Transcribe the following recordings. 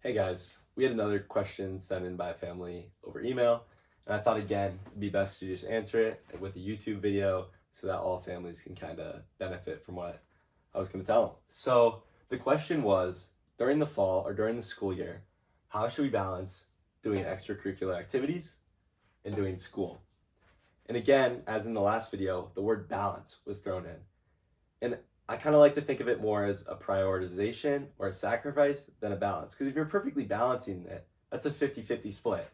Hey guys, we had another question sent in by a family over email, and I thought again it'd be best to just answer it with a YouTube video so that all families can kind of benefit from what I was going to tell them. So the question was, during the fall or during the school year, how should we balance doing extracurricular activities and doing school? And again, as in the last video, the word balance was thrown in. And I kind of like to think of it more as a prioritization or a sacrifice than a balance. Because if you're perfectly balancing it, that's a 50-50 split.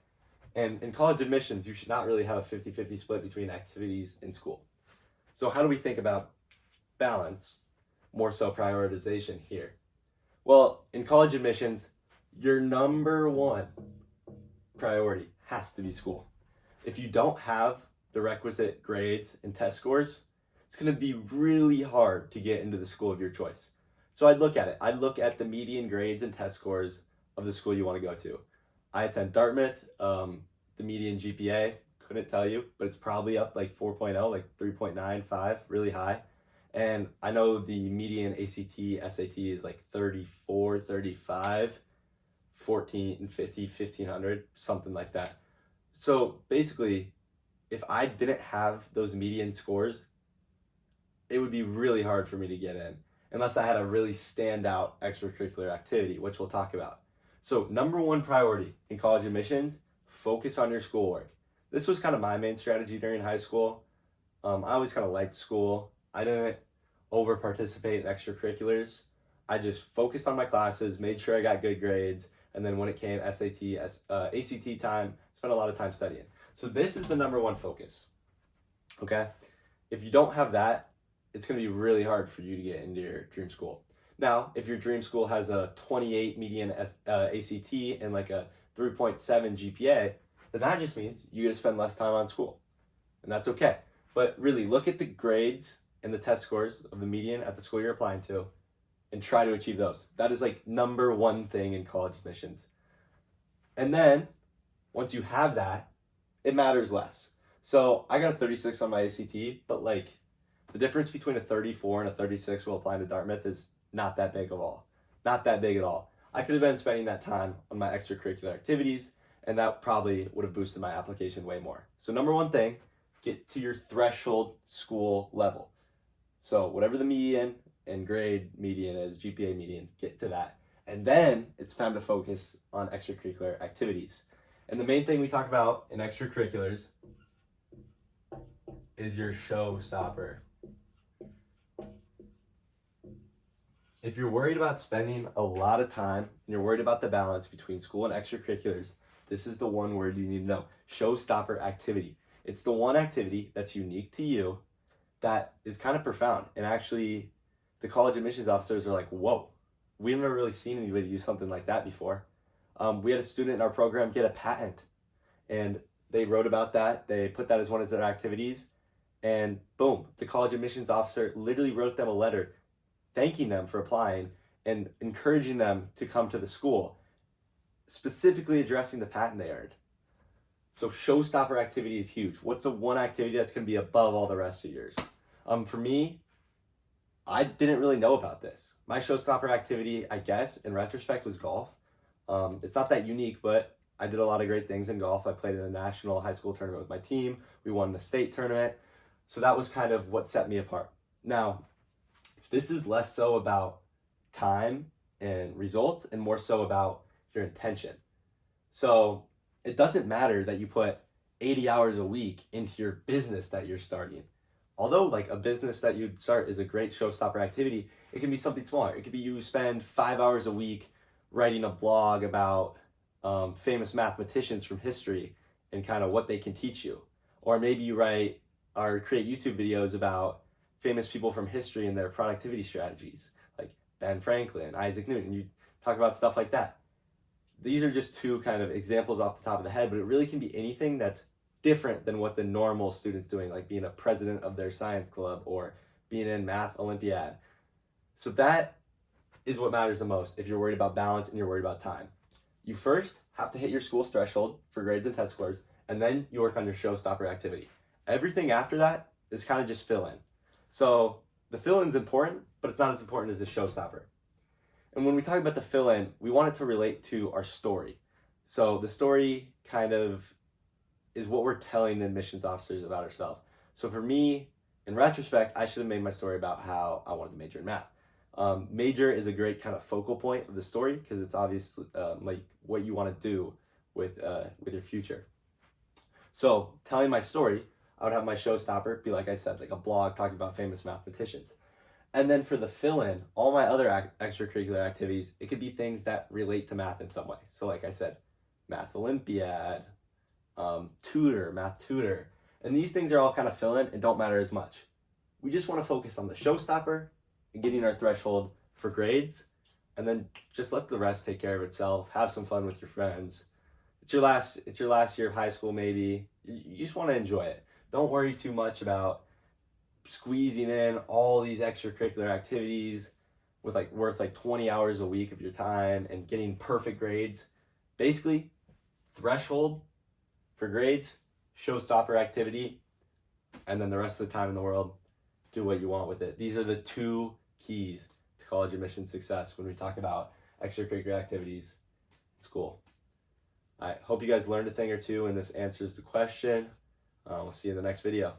And in college admissions, you should not really have a 50-50 split between activities and school. So how do we think about balance, more so prioritization here? Well, in college admissions, your number one priority has to be school. If you don't have the requisite grades and test scores, it's going to be really hard to get into the school of your choice. So I'd look at it. I'd look at the median grades and test scores of the school you want to go to. I attend Dartmouth. The median GPA, couldn't tell you, but it's probably up like 4.0, like 3.95, really high. And I know the median ACT, SAT is like 34, 35, 14 and 50, 1500, something like that. So basically, if I didn't have those median scores, it would be really hard for me to get in unless I had a really standout extracurricular activity, which we'll talk about. So number one priority in college admissions, focus on your schoolwork. This was kind of my main strategy during high school. I always kind of liked school. I didn't over participate in extracurriculars. I just focused on my classes, made sure I got good grades, and then when it came ACT time, spent a lot of time studying. So this is the number one focus, okay? If you don't have that, it's going to be really hard for you to get into your dream school. Now, if your dream school has a 28 median ACT and like a 3.7 GPA, then that just means you get to spend less time on school. And that's okay. But really, look at the grades and the test scores of the median at the school you're applying to and try to achieve those. That is like number one thing in college admissions. And then, once you have that, it matters less. So I got a 36 on my ACT, but like, the difference between a 34 and a 36 while applying to Dartmouth is not that big of all. Not that big at all. I could have been spending that time on my extracurricular activities, and that probably would have boosted my application way more. So number one thing, get to your threshold school level. So whatever the median and grade median is, GPA median, get to that. And then it's time to focus on extracurricular activities. And the main thing we talk about in extracurriculars is your showstopper. If you're worried about spending a lot of time and you're worried about the balance between school and extracurriculars, this is the one word you need to know. Showstopper activity. It's the one activity that's unique to you that is kind of profound. And actually, the college admissions officers are like, whoa, we've never really seen anybody do something like that before. We had a student in our program get a patent, and they wrote about that. They put that as one of their activities, and boom, the college admissions officer literally wrote them a letter thanking them for applying and encouraging them to come to the school, specifically addressing the patent they earned. So showstopper activity is huge. What's the one activity that's going to be above all the rest of yours? For me, I didn't really know about this. My showstopper activity, I guess, in retrospect, was golf. It's not that unique, but I did a lot of great things in golf. I played in a national high school tournament with my team. We won the state tournament. So that was kind of what set me apart. Now, this is less so about time and results and more so about your intention. So it doesn't matter that you put 80 hours a week into your business that you're starting. Although like a business that you'd start is a great showstopper activity, it can be something smaller. It could be you spend 5 hours a week writing a blog about famous mathematicians from history and kind of what they can teach you. Or maybe you write or create YouTube videos about famous people from history and their productivity strategies, like Ben Franklin, Isaac Newton. You talk about stuff like that. These are just two kind of examples off the top of the head, but it really can be anything that's different than what the normal student's doing, like being a president of their science club or being in math Olympiad. So that is what matters the most if you're worried about balance and you're worried about time. You first have to hit your school's threshold for grades and test scores, and then you work on your showstopper activity. Everything after that is kind of just fill in. So the fill-in's important, but it's not as important as the showstopper. And when we talk about the fill-in, we want it to relate to our story. So the story kind of is what we're telling the admissions officers about ourselves. So for me, in retrospect, I should have made my story about how I wanted to major in math. Major is a great kind of focal point of the story because it's obviously like what you want to do with your future. So telling my story, I would have my Showstopper be, like I said, like a blog talking about famous mathematicians. And then for the fill-in, all my other extracurricular activities, it could be things that relate to math in some way. So like I said, math Olympiad, math tutor. And these things are all kind of fill-in and don't matter as much. We just want to focus on the Showstopper and getting our threshold for grades, and then just let the rest take care of itself. Have some fun with your friends. It's your last year of high school maybe. You just want to enjoy it. Don't worry too much about squeezing in all these extracurricular activities with worth 20 hours a week of your time and getting perfect grades. Basically, threshold for grades, Showstopper activity, and then the rest of the time in the world, do what you want with it. These are the two keys to college admission success when we talk about extracurricular activities in school. I hope you guys learned a thing or two and this answers the question. We'll see you in the next video.